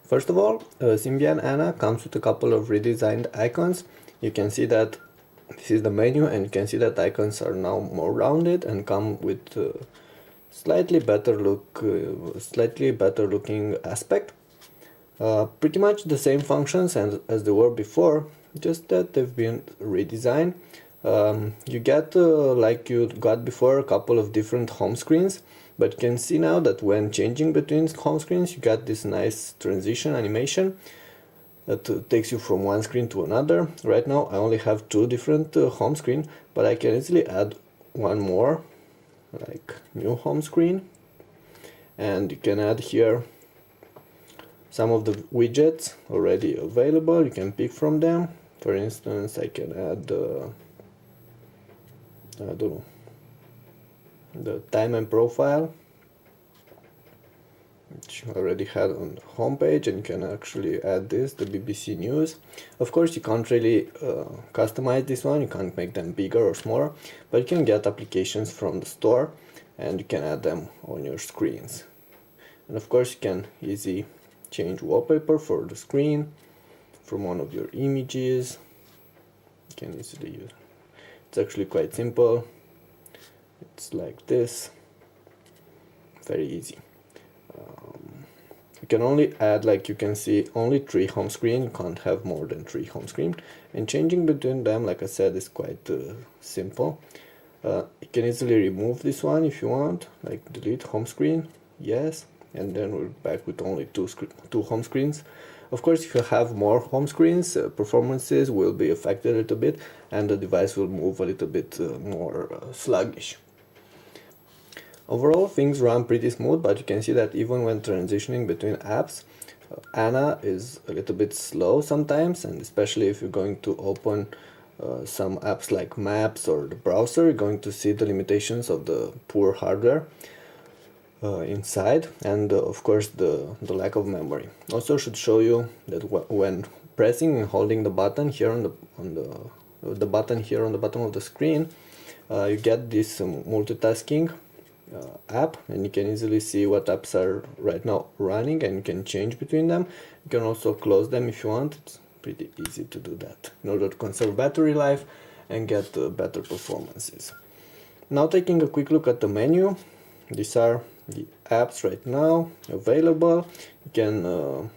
First of all, Symbian Anna comes with a couple of redesigned icons. You can see that this is the menu, and you can see that icons are now more rounded and come with slightly better looking aspect. Pretty much the same functions as they were before, just that they've been redesigned. You get, like you got before, a couple of different home screens, but you can see now that when changing between home screens, you got this nice transition animation that takes you from one screen to another. Right now I only have two different home screen, but I can easily add one more, like new home screen, and you can add here some of the widgets already available. You can pick from them. For instance, I can add I don't know, the time and profile, which I already had on the home page, and you can actually add this, the BBC News. Of course, you can't really customize this one, you can't make them bigger or smaller, but you can get applications from the store and you can add them on your screens. And of course, you can easily change wallpaper for the screen from one of your images. You can easily use. It's actually quite simple. It's like this, very easy. You can only add, like you can see, only 3 home screen. You can't have more than 3 home screen, and changing between them, like I said, is quite simple. You can easily remove this one if you want, like delete home screen, yes, and then we're back with only two home screens. Of course, if you have more home screens, performances will be affected a little bit, and the device will move a little bit more sluggish. Overall, things run pretty smooth, but you can see that even when transitioning between apps, Anna is a little bit slow sometimes, and especially if you're going to open some apps like Maps or the browser, you're going to see the limitations of the poor hardware inside, and of course the lack of memory. Also should show you that when pressing and holding the button here on the button here on the bottom of the screen, you get this multitasking app, and you can easily see what apps are right now running, and you can change between them. You can also close them if you want. It's pretty easy to do that in order to conserve battery life and get better performances. Now, taking a quick look at the menu, these are the apps right now available. You can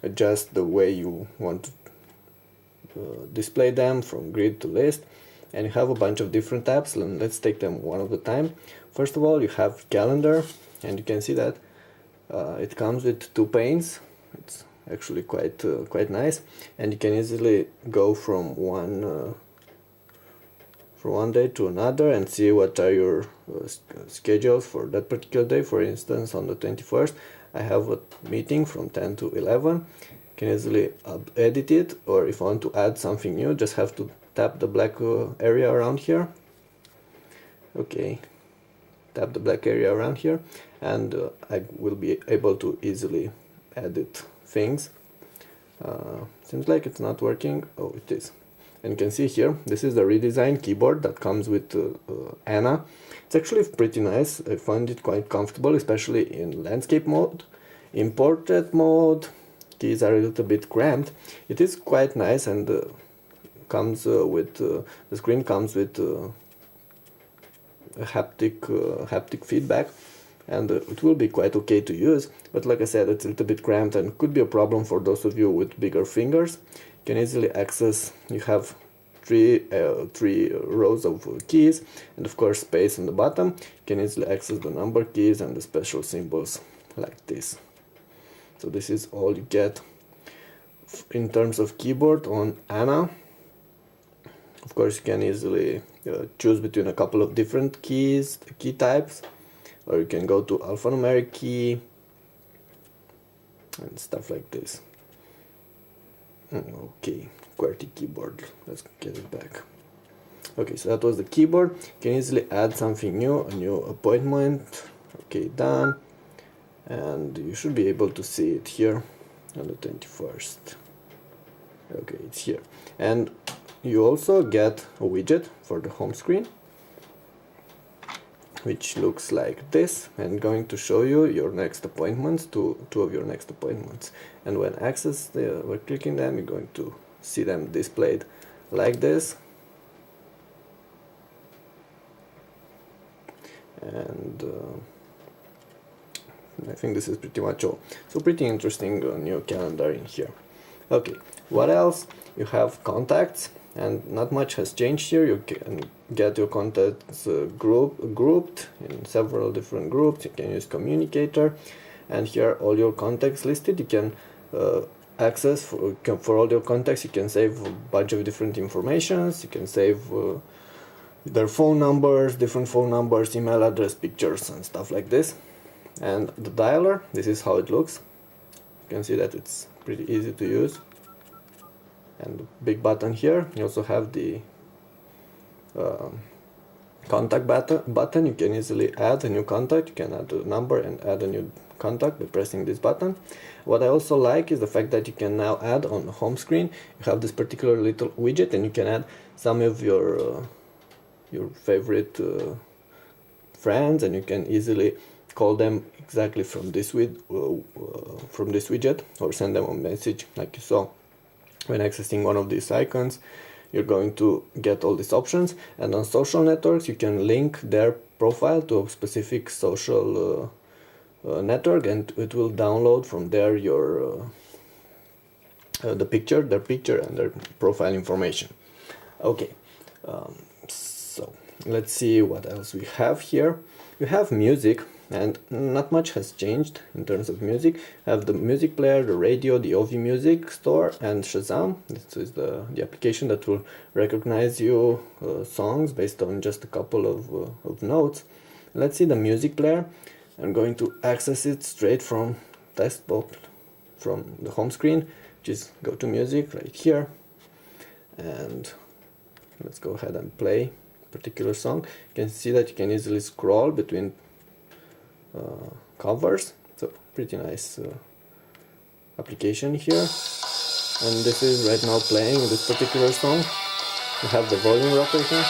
adjust the way you want to display them, from grid to list, and you have a bunch of different apps, and let's take them one at a time. First of all, you have calendar, and you can see that it comes with 2 panes. It's actually quite nice, and you can easily go from one day to another and see what are your schedules for that particular day. For instance, on the 21st, I have a meeting from 10 to 11. You can easily edit it, or if you want to add something new, just have to tap the black area around here. Okay, tap the black area around here, and I will be able to easily edit things. Seems like it's not working. Oh, it is. And you can see here, this is the redesigned keyboard that comes with Anna. It's actually pretty nice. I find it quite comfortable, especially in landscape mode. In portrait mode, keys are a little bit cramped. It is quite nice, and comes with the screen comes with haptic feedback, and it will be quite okay to use. But like I said, it's a little bit cramped and could be a problem for those of you with bigger fingers. You can easily access. You have three rows of keys, and of course space on the bottom. You can easily access the number keys and the special symbols like this. So this is all you get in terms of keyboard on Anna. Of course, you can easily choose between a couple of different key types, or you can go to alphanumeric key and stuff like this. Okay, QWERTY keyboard. Let's get it back. Okay, so that was the keyboard. You can easily add something new, a new appointment. Okay, done. And you should be able to see it here on the 21st. Okay, it's here. And you also get a widget for the home screen. which looks like this, and going to show you your next appointments, two of your next appointments. And when we're clicking them, you're going to see them displayed like this. And I think this is pretty much all. So pretty interesting new calendar in here. Okay, what else? You have contacts, and not much has changed here. You can get your contacts grouped in several different groups. You can use communicator, and here all your contacts listed. You can access for all your contacts. You can save a bunch of different informations. You can save their phone numbers, different phone numbers, email address, pictures, and stuff like this. And the dialer, this is how it looks. You can see that it's pretty easy to use. And the big button here, you also have the contact button. You can easily add a new contact. You can add a number and add a new contact by pressing this button. What I also like is the fact that you can now add on the home screen. You have this particular little widget, and you can add some of your favorite friends, and you can easily call them exactly from this widget, or send them a message like you saw. When accessing one of these icons, you're going to get all these options. And on social networks, you can link their profile to a specific social network, and it will download from there your their picture and their profile information. Okay, so let's see what else we have here. You have music, and not much has changed in terms of music. You have the music player, the radio, the Ovi Music Store, and Shazam. This is the application that will recognize you songs based on just a couple of notes. Let's see the music player. I'm going to access it straight from desktop, from the home screen, which is go to music right here. And let's go ahead and play a particular song. You can see that you can easily scroll between covers. So pretty nice application here. And this is right now playing this particular song. You have the volume rocker here.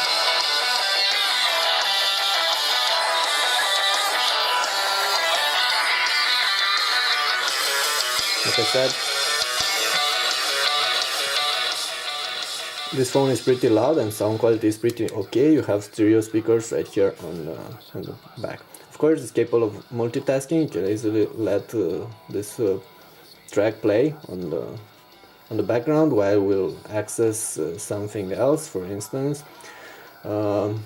Like I said, this phone is pretty loud and sound quality is pretty okay. You have stereo speakers right here on the back. Of course, it's capable of multitasking. You can easily let this track play on the background while we'll access something else. For instance, I don't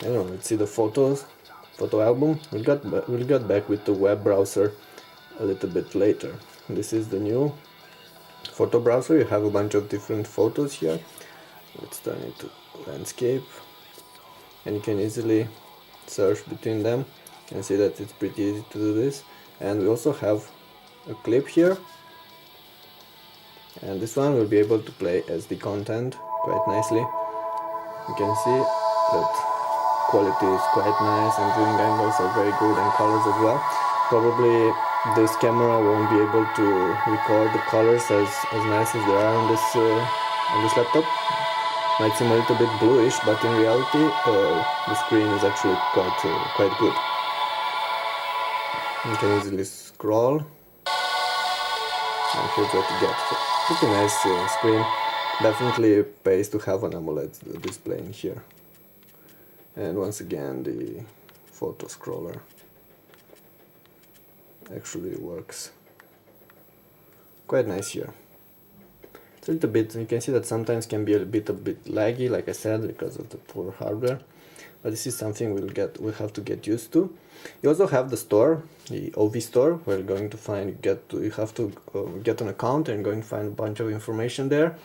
know. Let's see the photo album. We'll get back with the web browser a little bit later. This is the new photo browser. You have a bunch of different photos here. Let's turn it to landscape, and you can easily search between them. You can see that it's pretty easy to do this. And we also have a clip here, and this one will be able to play SD content quite nicely. You can see that quality is quite nice, and viewing angles are very good, and colors as well. Probably this camera won't be able to record the colors as nice as they are on this laptop. Might seem a little bit bluish, but in reality the screen is actually quite good. You can easily scroll, and here's what you get. So, pretty nice screen. Definitely pays to have an AMOLED display in here. And once again, the photo scroller actually works quite nice here. It's a little bit, you can see that sometimes can be a bit laggy, like I said, because of the poor hardware, but this is something we'll have to get used to. You also have the store, the Ovi store, where you're going to find you have to get an account, and going to find a bunch of information there.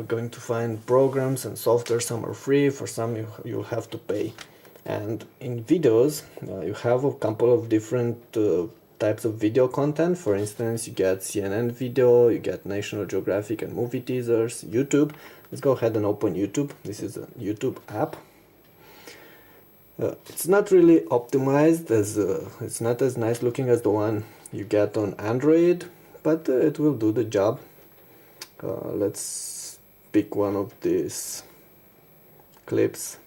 Going to find programs and software. Some are free, for some you'll have to pay. And in videos, you have a couple of different types of video content. For instance, you get CNN video, you get National Geographic and movie teasers, YouTube. Let's go ahead and open YouTube. This is a YouTube app. It's not really optimized, it's not as nice looking as the one you get on Android, but it will do the job. Let's pick one of these clips.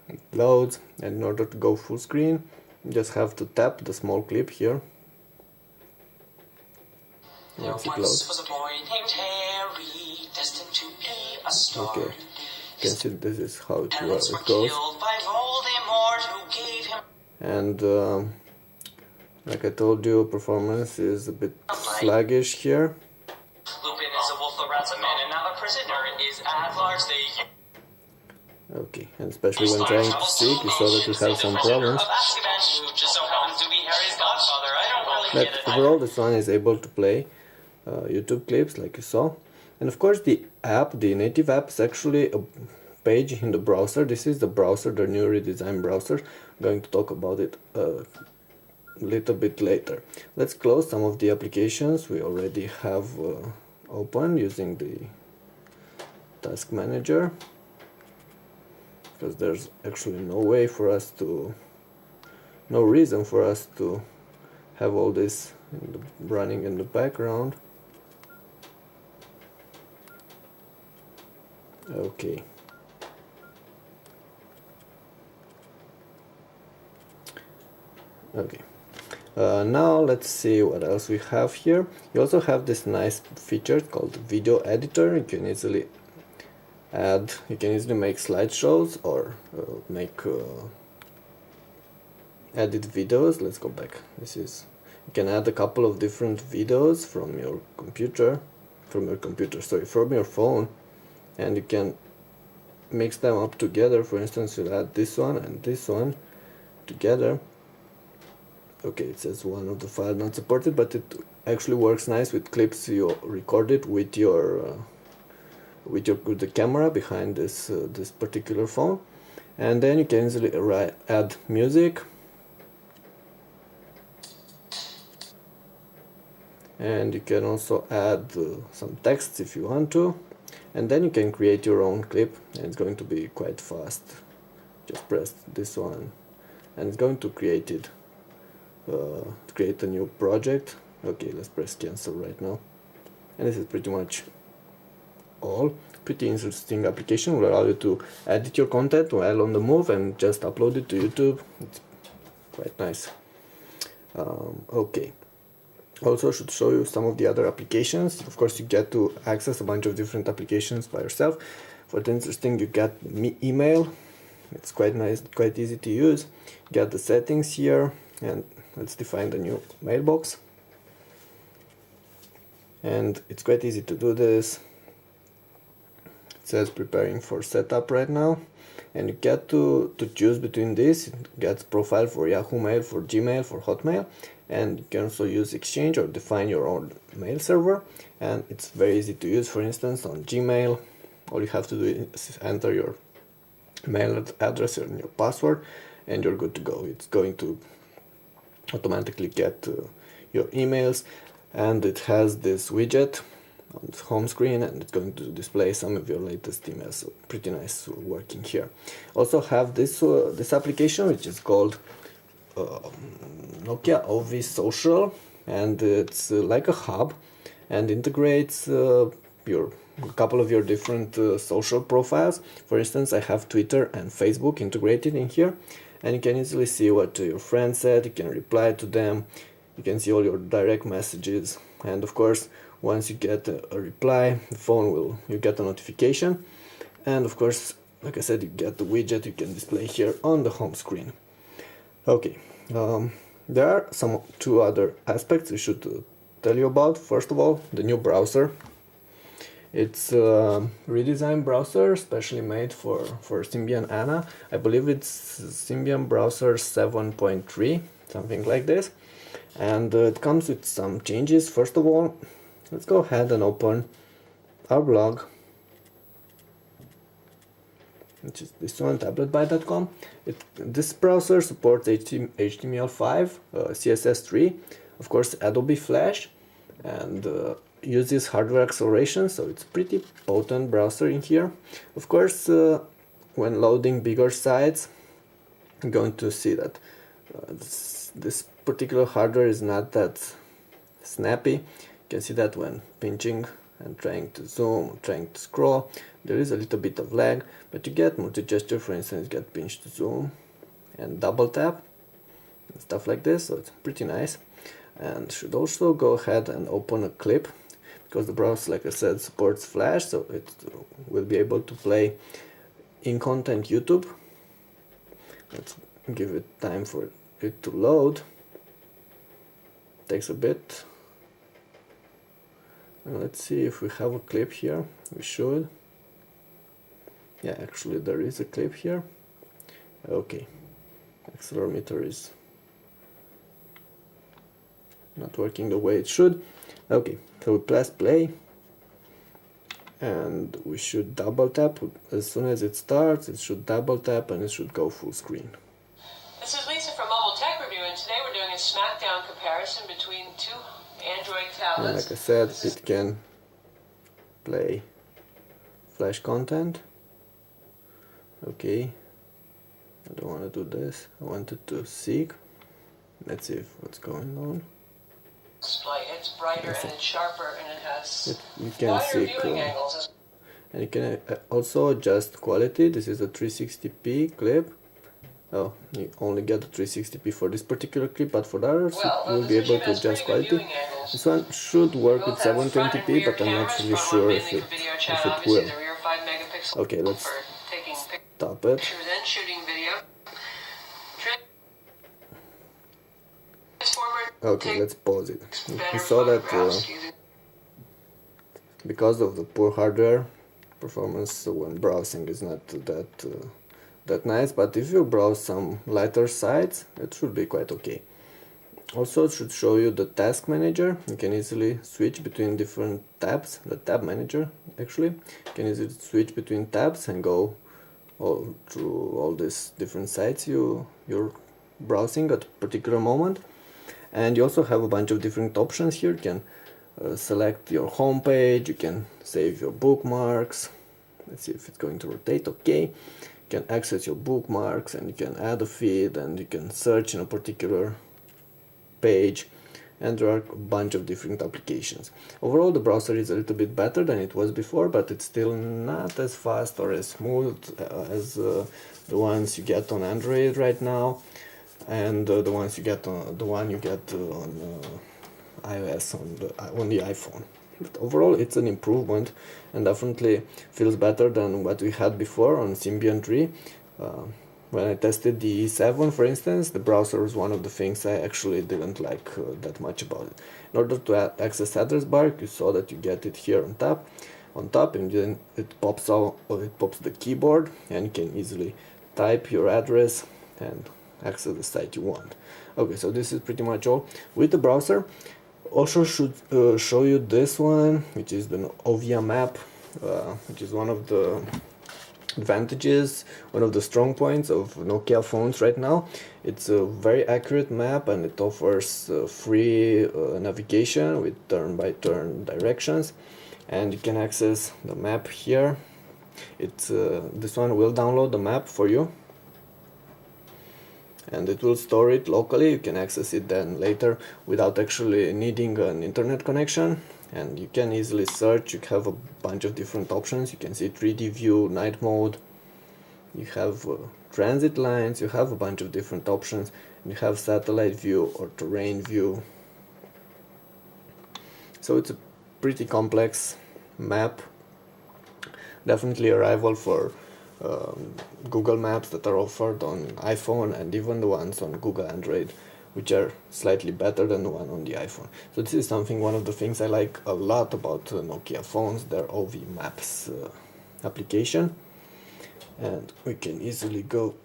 it loads, and in order to go full screen you just have to tap the small clip here. Once it loads. Okay, you can see this is how it goes. And like I told you, performance is a bit sluggish here. Lupin is a wolf, the rat's a man, and now the prisoner is at large. Okay, and especially when trying to seek, you saw that we have some problems. But overall, this one is able to play YouTube clips, like you saw. And of course, the app, the native app, is actually a page in the browser. This is the browser, the new redesigned browser. I'm going to talk about it a little bit later. Let's close some of the applications we already have open using the task manager, because there's actually no reason for us to have all this running in the background. Okay. Okay. Now let's see what else we have here. You also have this nice feature called video editor. You can easily make slideshows or edit videos. Let's go back. You can add a couple of different videos from your phone, and you can mix them up together. For instance, you'll add this one and this one together. Okay, it says one of the files not supported, but it actually works nice with clips you recorded with the camera behind this particular phone. And then you can easily add music, and you can also add some texts if you want to, and then you can create your own clip, and it's going to be quite fast. Just press this one and it's going to create a new project. Okay, let's press cancel right now, and this is pretty much all. Pretty interesting application, will allow you to edit your content while on the move and just upload it to YouTube. It's quite nice. Okay, also should show you some of the other applications. Of course, you get to access a bunch of different applications by yourself. For the interesting, you get email. It's quite nice, quite easy to use. You get the settings here, and let's define the new mailbox. And it's quite easy to do this. It says preparing for setup right now, and you get to choose between this. It gets profile for Yahoo Mail, for Gmail, for Hotmail, and you can also use Exchange or define your own mail server, and it's very easy to use. For instance, on Gmail, all you have to do is enter your mail address and your password, and you're good to go. It's going to automatically get your emails, and it has this widget on the home screen, and it's going to display some of your latest emails. So pretty nice working here. Also have this application, which is called Nokia Ovi Social, and it's like a hub, and integrates a couple of your different social profiles. For instance, I have Twitter and Facebook integrated in here, and you can easily see what your friends said. You can reply to them, you can see all your direct messages, and of course, once you get a reply, you get a notification, and of course, like I said, you get the widget you can display here on the home screen. Okay, there are two other aspects we should tell you about. First of all, the new browser. It's a redesigned browser, specially made for Symbian ANA. I believe it's Symbian browser 7.3, something like this. And it comes with some changes. First of all, let's go ahead and open our blog, which is this one, tabletby.com. This browser supports HTML5, CSS3, of course Adobe Flash, and uses hardware acceleration, so it's pretty potent browser in here. Of course, when loading bigger sites, you're going to see that this particular hardware is not that snappy. You can see that when pinching and trying to zoom, trying to scroll. There is a little bit of lag, but you get multi-gesture, for instance, you get pinch to zoom and double tap and stuff like this, so it's pretty nice. And should also go ahead and open a clip, because the browser, like I said, supports Flash, so it will be able to play in content YouTube. Let's give it time for it to load. Takes a bit. And let's see if we have a clip here. We should. Yeah, actually there is a clip here. Okay, accelerometer is not working the way it should. Okay, so we press play and we should double tap. As soon as it starts, it should double tap and it should go full screen. This is Lisa from Mobile Tech Review, and today we're doing a smackdown comparison between two Android tablets. And like I said, it can play Flash content. Okay, I don't want to do this. I wanted to seek. Let's see what's going on. Display. It's brighter and it's sharper and it has You can wider seek, viewing angles. and you can also adjust quality. This is a 360p clip. Oh, you only get the 360p for this particular clip, but for the others you will be able to adjust quality. This one should work with 720p, but I'm not really sure if it will. Okay, let's stop it. Okay, let's pause it. We saw that because of the poor hardware performance when browsing is not that nice, but if you browse some lighter sites, it should be quite okay. Also, it should show you the task manager. You can easily switch between different tabs. The tab manager, actually, you can easily switch between tabs and go through all these different sites you're browsing at a particular moment. And you also have a bunch of different options here. You can select your home page, you can save your bookmarks. Let's see if it's going to rotate. Okay, you can access your bookmarks and you can add a feed and you can search in a particular page, and there are a bunch of different applications. Overall, the browser is a little bit better than it was before, but it's still not as fast or as smooth as the ones you get on Android right now, and the ones you get on on iOS on the iPhone. But overall, it's an improvement and definitely feels better than what we had before on Symbian 3. When I tested the E7, for instance, the browser was one of the things I actually didn't like that much about it. In order to access address bar, you saw that you get it here on top, and then it pops out, or it pops the keyboard, and you can easily type your address and access the site you want. Okay, so this is pretty much all with the browser. Also should show you this one, which is the Ovi Map, which is one of the advantages, one of the strong points of Nokia phones right now. It's a very accurate map and it offers free navigation with turn-by-turn directions, and you can access the map here. It's this one will download the map for you and it will store it locally. You can access it then later without actually needing an internet connection, and you can easily search. You have a bunch of different options. You can see 3D view, night mode, you have transit lines, you have a bunch of different options, and you have satellite view or terrain view. So it's a pretty complex map, definitely a rival for Google Maps that are offered on iPhone, and even the ones on Google Android, which are slightly better than the one on the iPhone. So this is one of the things I like a lot about Nokia phones, their Ovi Maps application. And we can easily go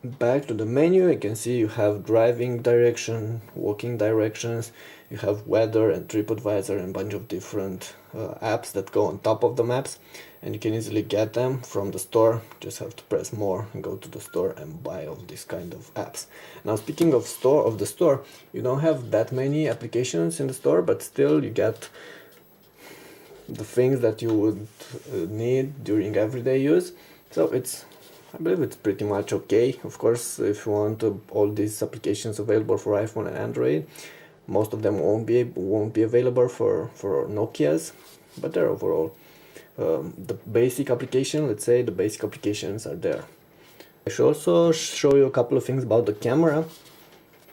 back to the menu. You can see you have driving direction, walking directions, you have weather and TripAdvisor and a bunch of different apps that go on top of the maps, and you can easily get them from the store. Just have to press more and go to the store and buy all these kind of apps. Now, speaking of the store, you don't have that many applications in the store, but still you get the things that you would need during everyday use. So I believe it's pretty much okay. Of course, if you want all these applications available for iPhone and Android, Most of them won't be available for Nokias, but they're overall the basic application. Let's say the basic applications are there. I should also show you a couple of things about the camera.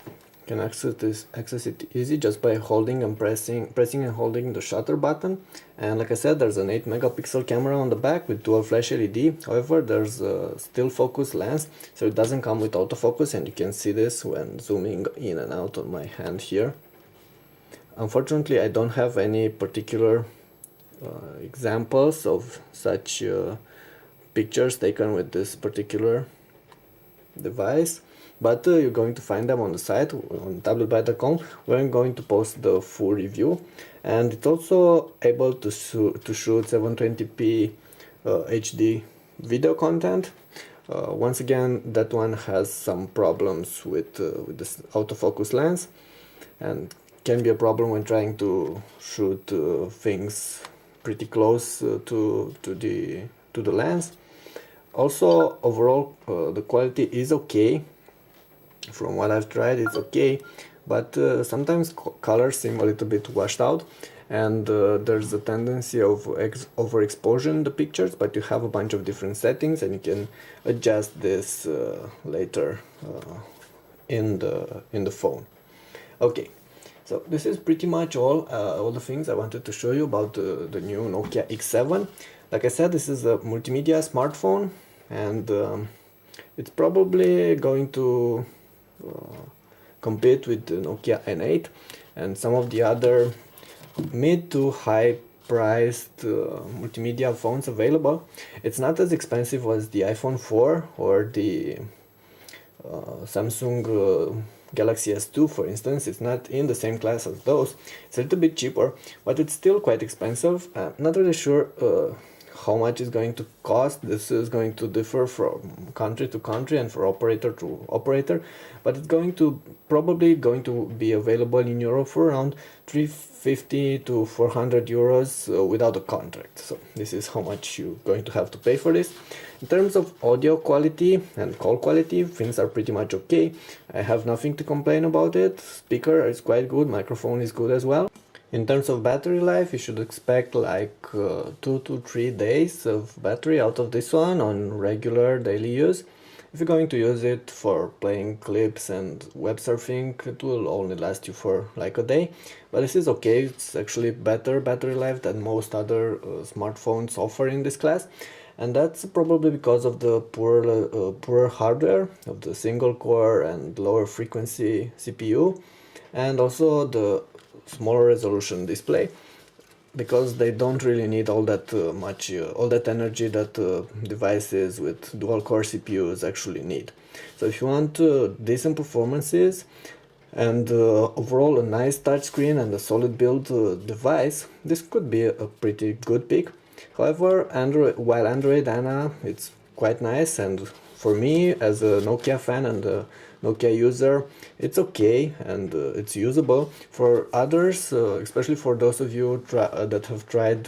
You can access it easy just by holding and pressing and holding the shutter button. And like I said, there's an 8 megapixel camera on the back with dual flash LED. However, there's a still focus lens, so it doesn't come with autofocus, and you can see this when zooming in and out on my hand here. Unfortunately, I don't have any particular examples of such pictures taken with this particular device, but you're going to find them on the site on tabletbyte.com, where I'm going to post the full review. And it's also able to shoot 720p HD video content. Once again, that one has some problems with this autofocus lens, and can be a problem when trying to shoot things pretty close to the lens. Also, overall, the quality is okay. From what I've tried, it's okay, but sometimes colors seem a little bit washed out, and there's a tendency of overexposure in the pictures, but you have a bunch of different settings, and you can adjust this later in the phone. Okay, so this is pretty much all the things I wanted to show you about the new Nokia X7. Like I said, this is a multimedia smartphone, and it's probably going to compete with the Nokia N8 and some of the other mid to high priced multimedia phones available. It's not as expensive as the iPhone 4 or the Samsung Galaxy S2, for instance. It's not in the same class as those. It's a little bit cheaper, but it's still quite expensive. I'm not really sure how much it's going to cost. This is going to differ from country to country and for operator to operator, but it's probably going to be available in Europe for around 350 to 400 euros without a contract. So this is how much you're going to have to pay for this. In terms of audio quality and call quality, things are pretty much okay. I have nothing to complain about it. Speaker is quite good, microphone is good as well. In terms of battery life, you should expect like 2 to 3 days of battery out of this one on regular daily use. If you're going to use it for playing clips and web surfing, it will only last you for like a day. But this is okay. It's actually better battery life than most other smartphones offer in this class. And that's probably because of the poor hardware of the single core and lower frequency CPU, and also the smaller resolution display, because they don't really need all that all that energy that devices with dual core CPUs actually need. So if you want decent performances and overall a nice touchscreen and a solid build device, this could be a pretty good pick. However, while Android Anna, it's quite nice, and for me as a Nokia fan and a Nokia user, it's okay and it's usable. For others, especially for those of you that have tried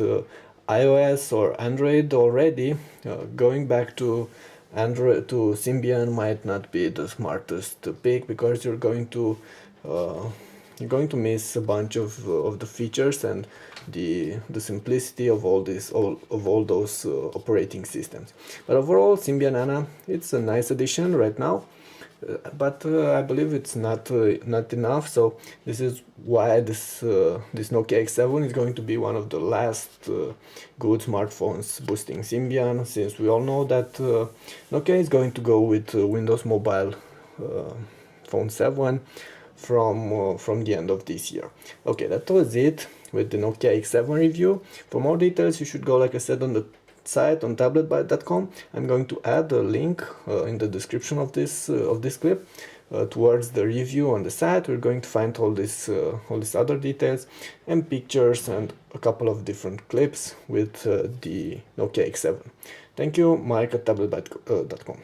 iOS or Android already, going back to Android to Symbian might not be the smartest pick, because you're going to miss a bunch of the features and the simplicity of all those operating systems. But overall, Symbian Anna, it's a nice addition right now. But I believe it's not enough. So this is why this Nokia X7 is going to be one of the last good smartphones boosting Symbian, since we all know that Nokia is going to go with Windows Mobile Phone 7 from the end of this year. Okay, that was it with the Nokia X7 review. For more details, you should go, like I said, on the site on tabletbyte.com. I'm going to add a link in the description of this clip towards the review on the site. We're going to find all these other details and pictures and a couple of different clips with the Nokia X7. Thank you, Mike at tabletbyte.com.